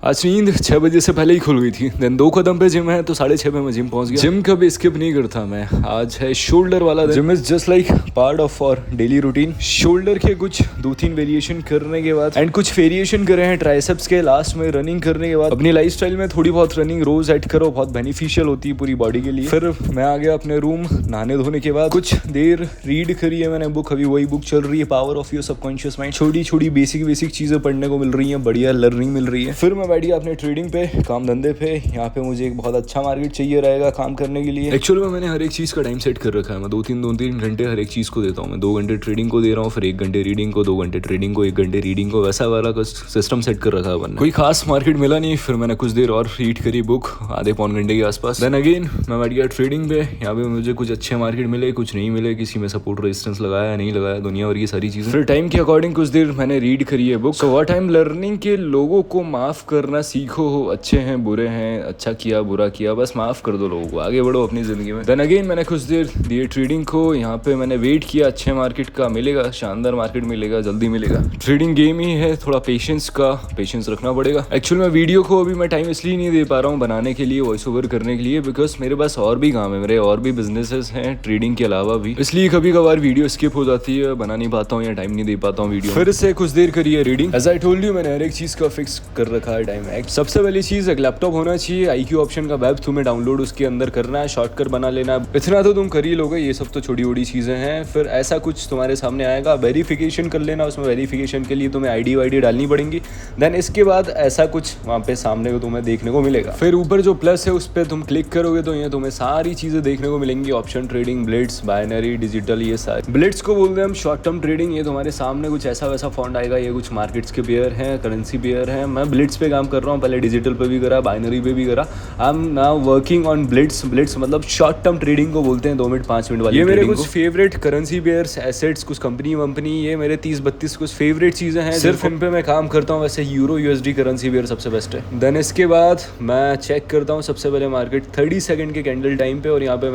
आज नींद 6 बजे से पहले ही खुल गई थी। देन 2 कदम पे जिम है तो 6:30 पे मैं जिम पहुंच गया। जिम कभी स्किप नहीं करता मैं। आज है शोल्डर वाला दिन। Gym is just like part of और डेली रूटीन। शोल्डर के कुछ 2-3 वेरिएशन करने के बाद एंड कुछ वेरिएशन करे हैं ट्राइसेप्स के। लास्ट में रनिंग करने के बाद अपनी लाइफस्टाइल में थोड़ी बहुत रनिंग रोज ऐड करो, बहुत बेनिफिशियल होती है पूरी बॉडी के लिए। फिर मैं आ गया अपने रूम। नहाने धोने के बाद कुछ देर रीड करी है मैंने बुक। अभी वही बुक चल रही है, power of your subconscious mind. छोटी छोटी बेसिक चीजें पढ़ने को मिल रही है, बढ़िया लर्निंग मिल रही है। फिर मैं बैठ गया अपने ट्रेडिंग पे, काम धंधे पे। यहाँ पे मुझे एक बहुत अच्छा मार्केट चाहिए रहेगा काम करने के लिए। एक्चुअली में मैंने हर एक चीज का टाइम सेट कर रखा है। मैं 2-3 घंटे हर एक चीज को देता हूँ। मैं 2 घंटे ट्रेडिंग को दे रहा हूँ, फिर 1 घंटे रीडिंग को, 2 घंटे ट्रेडिंग को, 1 घंटे रीडिंग को। वैसा वाला कुछ सिस्टम सेट कर रखा है मैंने। कोई खास मार्केट मिला नहीं, फिर मैंने कुछ देर और रीड करी बुक, आधे पौन घंटे के आसपास। देन अगेन मैं बैठ गया ट्रेडिंग पे। यहाँ पे मुझे कुछ अच्छे मार्केट मिले, कुछ नहीं मिले। किसी में सपोर्ट रेजिस्टेंस लगाया नहीं लगाया, दुनिया भर की सारी चीजें। फिर टाइम के अकॉर्डिंग कुछ देर मैंने रीड करी है book. So what I am learning के लोगों को माफ करना सीखो। हो अच्छे हैं बुरे हैं, अच्छा किया बुरा किया, बस माफ कर दो लोगों को, आगे बढ़ो अपनी जिंदगी में। देन अगेन मैंने कुछ देर दिए ट्रेडिंग को। यहाँ पे मैंने वेट किया अच्छे मार्केट का, मिलेगा शानदार मार्केट मिलेगा, जल्दी मिलेगा। ट्रेडिंग गेम ही है, थोड़ा पेशेंस रखना पड़ेगा। एक्चुअली मैं वीडियो को अभी मैं टाइम इसलिए नहीं दे पा रहा हूँ बनाने के लिए, वॉइस ओवर करने के लिए, बिकॉज मेरे पास और भी काम है, मेरे और भी बिजनेसेस हैं ट्रेडिंग के अलावा भी। इसलिए कभी कभार वीडियो स्किप हो जाती है, बना नहीं पाता हूँ या टाइम नहीं दे पाता हूँ वीडियो। फिर से कुछ देर करिए reading. As I told you, मैंने हर एक चीज का फिक्स कर रखा है टाइम। सबसे पहली चीज एक लैपटॉप होना चाहिए। IQ ऑप्शन का वेब तुम्हें डाउनलोड उसके अंदर करना है, शॉर्टकट बना लेना। इतना तो तुम कर ही लोगे, ये सब तो छोटी छोटी चीजें हैं। फिर ऐसा कुछ तुम्हारे सामने आएगा, वेरिफिकेशन कर लेना। उसमें वेरिफिकेशन के लिए तुम्हें ID वाईडी डालनी पड़ेगी। देन इसके बाद ऐसा कुछ वहाँ पे सामने को तुम्हें देखने को मिलेगा। फिर ऊपर जो प्लस है उस पर तुम क्लिक करोगे तो ये तुम्हें सारी चीजें देखने को मिलेंगी। Option trading, Blitz, binary, digital, ये सारे। ब्लिट्स को बोलते हैं हम शॉर्ट टर्म ट्रेडिंग। ये तुम्हारे सामने कुछ ऐसा वैसा फॉन्ट आएगा, ये कुछ मार्केट्स के पेयर हैं, करेंसी पेयर हैं। मैं ब्लिट्स पे काम कर रहा हूँ, पहले डिजिटल पे भी करा, बाइनरी पे भी करा। I am now working on Blitz. Blitz मतलब शॉर्ट टर्म ट्रेडिंग को बोलते हैं, 2 मिनट 5 मिनट वाली। ये मेरे कुछ फेवरेट करेंसी पेयर्स, एसेट्स, कुछ कंपनी वंपनी, ये मेरे 30-32 कुछ फेवरेट चीजें हैं, सिर्फ इन पे मैं काम करता हूँ। वैसे यूरो USD करेंसी पेयर सबसे बेस्ट है। देन इसके बाद मैं चेक करता हूँ सबसे पहले मार्केट 30 सेकंड के कैंडल टाइम पे। और यहाँ पे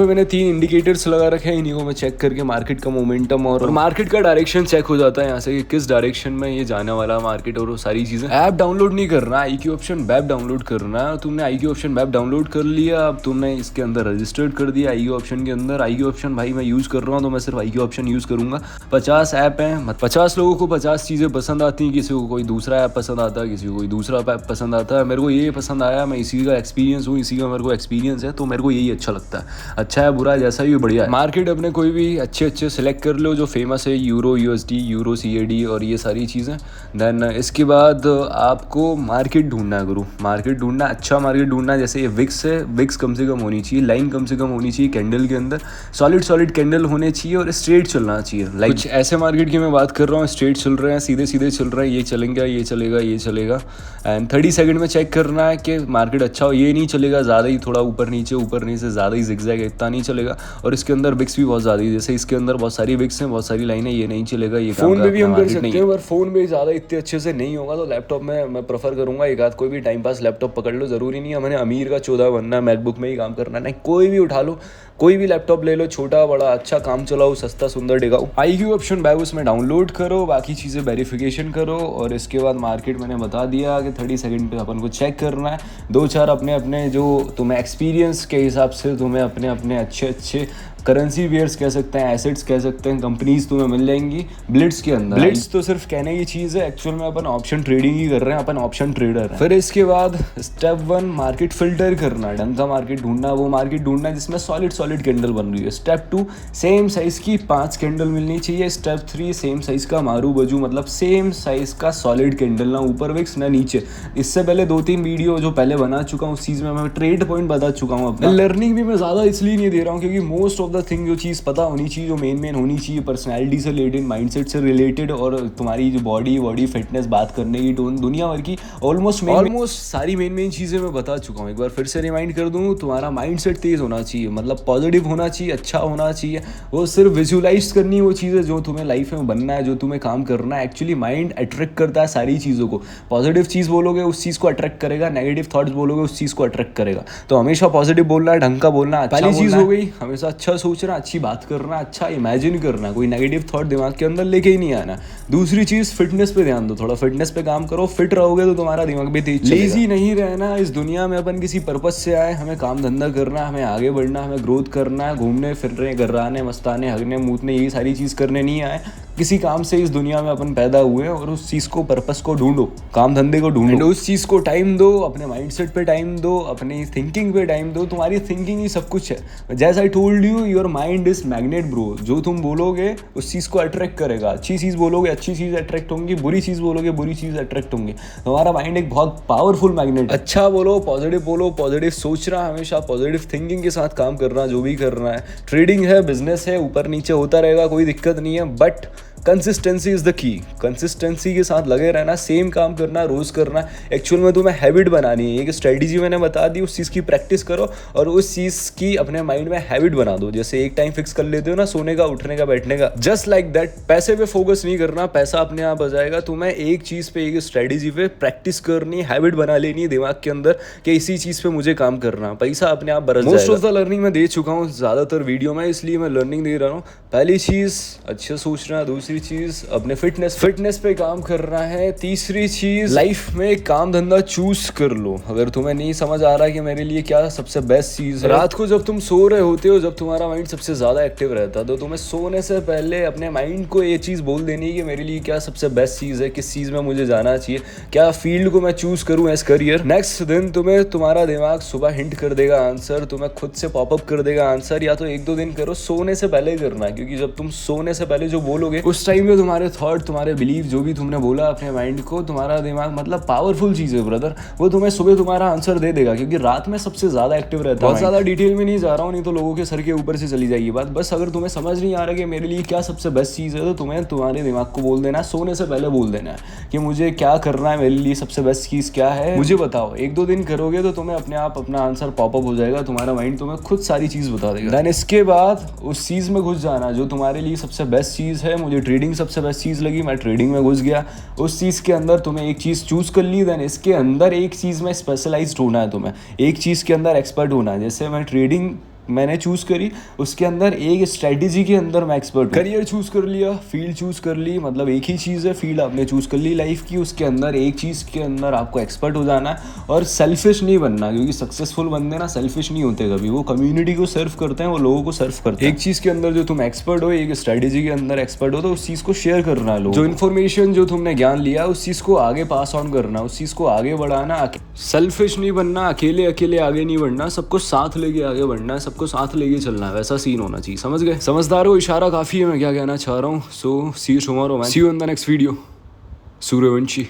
मैंने 3 इंडिकेटर्स लगा रखे हैं। इन्हीं को मैं चेक करके मार्केट का मोमेंटम और मार्केट का डायरेक्शन चेक हो जाता है यहाँ से कि किस डायरेक्शन में ये जाने वाला मार्केट और वो सारी चीजें। ऐप डाउनलोड नहीं करना, IQ ऑप्शन वेब डाउनलोड करना। तुमने IQ ऑप्शन वेब डाउनलोड कर लिया, अब तुमने इसके अंदर रजिस्टर्ड कर दिया IQ ऑप्शन के अंदर। IQ ऑप्शन भाई मैं यूज कर रहा हूँ तो मैं सिर्फ IQ ऑप्शन यूज करूंगा। 50 ऐप हैं, 50 लोगों को 50 चीजें पसंद आती हैं। किसी को कोई दूसरा ऐप पसंद आता है, किसी को कोई दूसरा ऐप पसंद आता है। मेरे को ये पसंद आया, मैं इसी का एक्सपीरियंस हूँ, इसी का मेरे को एक्सपीरियंस है, तो मेरे को यही अच्छा लगता है। अच्छा है बुरा है जैसा भी बढ़िया है। मार्केट अपने कोई भी अच्छे सेलेक्ट कर लो जो फेमस है, यूरो USD, यूरो CAD और ये सारी चीज़ें। देन इसके बाद आपको मार्केट ढूंढना है गुरु, मार्केट ढूंढना, अच्छा मार्केट ढूंढना है। जैसे ये विक्स है, विक्स कम से कम होनी चाहिए, लाइन कम से कम होनी चाहिए कैंडल के अंदर, सॉलिड कैंडल होने चाहिए और स्ट्रेट चलना चाहिए। लाइक कुछ ऐसे मार्केट की मैं बात कर रहा हूँ, स्ट्रेट चल रहे हैं, सीधे चल रहे हैं, ये चलेंगे, ये चलेगा। एंड 30 सेकंड में चेक करना है कि मार्केट अच्छा हो। ये नहीं चलेगा ज़्यादा ही, थोड़ा ऊपर नीचे ज़्यादा ही जिगजैग, इतना नहीं चलेगा। और इसके अंदर विक्स भी बहुत ज़्यादा है, जैसे इसके अंदर बहुत सारी विक्स हैं, बहुत सारी लाइन है, ये नहीं चलेगा। ये फोन पे भी हम कर सकते हैं, पर फोन में ज़्यादा इतने अच्छे से नहीं होगा, तो लैपटॉप में मैं प्रेफर करूंगा। एक आध कोई भी टाइम पास लैपटॉप पकड़ लो, जरूरी नहीं है मैंने अमीर का 14 बनना, मैकबुक में ही काम करना, नहीं, कोई भी उठा लो, कोई भी लैपटॉप ले लो, छोटा बड़ा अच्छा काम चलाओ, सस्ता सुंदर टिकाऊ। IQ ऑप्शन वेब उसमें डाउनलोड करो, बाकी चीज़ें वेरिफिकेशन करो। और इसके बाद मार्केट मैंने बता दिया कि 30 सेकंड पे अपन को चेक करना है। 2-4 अपने जो तुम्हें एक्सपीरियंस के हिसाब से तुम्हें अपने अच्छे करेंसी पेयर्स कह सकते हैं, एसेट्स कह सकते हैं, कंपनीज तुम्हें मिल जाएंगी ब्लिट्स के अंदर। ब्लिट्स तो सिर्फ कहने की चीज़ है, एक्चुअल में अपन ऑप्शन ट्रेडिंग ही कर रहे हैं, अपन ऑप्शन ट्रेडर हैं। फिर इसके बाद स्टेप 1 मार्केट फिल्टर करना, ढंग का मार्केट ढूंढना, वो मार्केट ढूंढना है जिसमें सॉलिड कैंडल बन रही है। स्टेप 2 सेम साइज की 5 कैंडल मिलनी चाहिए। स्टेप 3 सेम साइज का मारू बजू, मतलब सेम साइज का सॉलिड कैंडल, ना ऊपर विक्स ना नीचे। इससे पहले 2-3 वीडियो जो पहले बना चुका हूँ, उस चीज़ में मैं ट्रेड पॉइंट बता चुका हूँ अपना। लर्निंग भी मैं ज़्यादा इसलिए नहीं दे रहा हूँ क्योंकि मोस्ट ऑफ द थिंग जो चीज़ पता होनी चाहिए, जो मेन होनी चाहिए, पर्सनैलिटी से रिलेटेड, माइंडसेट से रिलेटेड और तुम्हारी जो बॉडी फिटनेस, बात करने की टोन, दुनिया भर की ऑलमोस्ट सारी मेन चीज़ें मैं बता चुका हूँ। एक बार फिर से रिमाइंड कर दूँ, तुम्हारा माइंडसेट तेज़ होना चाहिए, मतलब पॉजिटिव होना चाहिए, अच्छा होना चाहिए। वो सिर्फ विजुलाइज करनी है वो चीज़ें जो तुम्हें लाइफ में बनना है, जो तुम्हें काम करना है। एक्चुअली माइंड अट्रैक्ट करता है सारी चीज़ों को। पॉजिटिव चीज़ बोलोगे उस चीज़ को अट्रैक्ट करेगा, नेगेटिव थॉट्स बोलोगे उस चीज़ को अट्रैक्ट करेगा। तो हमेशा पॉजिटिव बोलना है, ढंग का बोलना, पहली चीज़ हो गई। हमेशा अच्छा सोचना, अच्छी बात करना, अच्छा इमेजिन करना, कोई नेगेटिव थॉट दिमाग के अंदर लेके ही नहीं आना। दूसरी चीज़ फिटनेस पे ध्यान दो, थोड़ा फिटनेस पे काम करो, फिट रहोगे तो तुम्हारा दिमाग भी तेज चलेगा। लेजी नहीं रहना, इस दुनिया में अपन किसी पर्पस से आए, हमें काम धंधा करना, हमें आगे बढ़ना, हमें ग्रोथ करना है, घूमने फिरने, गर्राने, मस्ताने, हगने, मूतने, यही सारी चीज़ करने नहीं आए। किसी काम से इस दुनिया में अपन पैदा हुए और उस चीज़ को, पर्पस को ढूंढो, काम धंधे को ढूंढो, उस चीज़ को टाइम दो, अपने माइंडसेट पे टाइम दो, अपनी थिंकिंग पे टाइम दो। तुम्हारी थिंकिंग ही सब कुछ है। जैसा आई told you, your mind is magnet bro. जो तुम बोलोगे उस चीज़ को अट्रैक्ट करेगा। अच्छी चीज़ बोलोगे अच्छी चीज़ अट्रैक्ट होंगी, बुरी चीज़ बोलोगे बुरी चीज़ अट्रैक्ट होंगी। तुम्हारा माइंड एक बहुत पावरफुल मैग्नेट। अच्छा बोलो, पॉजिटिव सोचना, हमेशा पॉजिटिव थिंकिंग के साथ काम करना, जो भी करना है। ट्रेडिंग है, बिजनेस है, ऊपर नीचे होता रहेगा, कोई दिक्कत नहीं है, but consistency is the key. Consistency के साथ लगे रहना, सेम काम करना, रोज़ करना। एक्चुअल में तुम्हें हैबिट बनानी है। एक स्ट्रेटजी मैंने बता दी, उस चीज़ की प्रैक्टिस करो और उस चीज़ की अपने माइंड में हैबिट बना दो। जैसे एक टाइम फिक्स कर लेते हो ना, सोने का, उठने का, बैठने का, जस्ट लाइक दैट। पैसे पे फोकस नहीं करना, पैसा अपने आप आ जाएगा। तुम्हें एक चीज़ पे, एक स्ट्रेटजी पे प्रैक्टिस करनी, हैबिट बना लेनी दिमाग के अंदर कि इसी चीज़ पे मुझे काम करना, पैसा अपने आप बरस जाएगा। मोस्ट ऑफ द लर्निंग मैं दे चुका हूँ ज़्यादातर वीडियो में, इसलिए मैं लर्निंग दे रहा हूँ। पहली चीज़ अच्छा सोचना, दूसरी चीज़ अपने फिटनेस पे काम करना है, तीसरी चीज लाइफ में काम धंधा चूज कर लो। अगर तुम्हें नहीं समझ आ रहा है कि मेरे लिए क्या सबसे बेस्ट चीज है, रात को जब तुम सो रहे होते हो, जब तुम्हारा माइंड सबसे ज्यादा एक्टिव रहता है, तो तुम्हें सोने से पहले अपने माइंड को ये चीज बोल देनी है कि मेरे लिए क्या सबसे बेस्ट चीज है, किस चीज में मुझे जाना चाहिए, क्या फील्ड को मैं चूज करूं एज करियर। नेक्स्ट दिन तुम्हें तुम्हारा दिमाग सुबह हिंट कर देगा आंसर, तुम्हें खुद से पॉपअप कर देगा आंसर। या तो 1-2 दिन करो, सोने से पहले करना, क्योंकि जब तुम सोने से पहले जो बोलोगे उस टाइम में तुम्हारे थॉट, तुम्हारे बिलीव, जो भी तुमने बोला अपने माइंड को, तुम्हारा दिमाग मतलब पावरफुल चीज़ है ब्रदर, वो तुम्हें सुबह तुम्हारा आंसर दे देगा, क्योंकि रात में सबसे ज़्यादा एक्टिव रहता है। बहुत ज़्यादा डिटेल में नहीं जा रहा हूँ, नहीं तो लोगों के सर के ऊपर से चली जाएगी बात। बस अगर तुम्हें समझ नहीं आ रहा कि मेरे लिए क्या सबसे बेस्ट चीज़ है, तो तुम्हें तुम्हारे दिमाग को बोल देना है, सोने से पहले बोल देना है कि मुझे क्या करना है, मेरे लिए सबसे बेस्ट चीज़ क्या है, मुझे बताओ। 1-2 दिन करोगे तो तुम्हें अपने आप अपना आंसर पॉपअप हो जाएगा, तुम्हारा माइंड तुम्हें खुद सारी चीज़ बता देगा। देन इसके बाद उस चीज़ में घुस जाना जो तुम्हारे लिए सबसे बेस्ट चीज़ है। मुझे ट्रेडिंग सबसे बेस्ट चीज़ लगी, मैं ट्रेडिंग में घुस गया। उस चीज़ के अंदर तुम्हें एक चीज़ चूज कर ली, देन इसके अंदर एक चीज़ में स्पेशलाइज्ड होना है, तुम्हें एक चीज़ के अंदर एक्सपर्ट होना है। जैसे मैं ट्रेडिंग मैंने चूज़ करी, उसके अंदर एक स्ट्रेटजी के अंदर मैं एक्सपर्ट। करियर चूज़ कर लिया, फील्ड चूज़ कर ली, मतलब एक ही चीज़ है, फील्ड आपने चूज़ कर ली लाइफ की, उसके अंदर एक चीज़ के अंदर आपको एक्सपर्ट हो जाना है और सेल्फिश नहीं बनना, क्योंकि सक्सेसफुल बंदे ना सेल्फिश नहीं होते कभी, वो कम्युनिटी को सर्व करते हैं, वो लोगों को सर्व करते हैं। एक चीज़ के अंदर जो तुम एक्सपर्ट हो, एक स्ट्रेटजी के अंदर एक्सपर्ट हो, तो उस चीज़ को शेयर करना है। जो इन्फॉर्मेशन, जो तुमने ज्ञान लिया, उस चीज़ को आगे पास ऑन करना, उस चीज़ को आगे बढ़ाना। सेल्फिश नहीं बनना, अकेले आगे नहीं बढ़ना, सबको साथ लेके आगे बढ़ना है, सबको साथ लेके चलना है, वैसा सीन होना चाहिए। समझ गए? समझदार हो, इशारा काफ़ी है मैं क्या कहना चाह रहा हूँ। So see you tomorrow man, see you in the next video. Suryavanshi.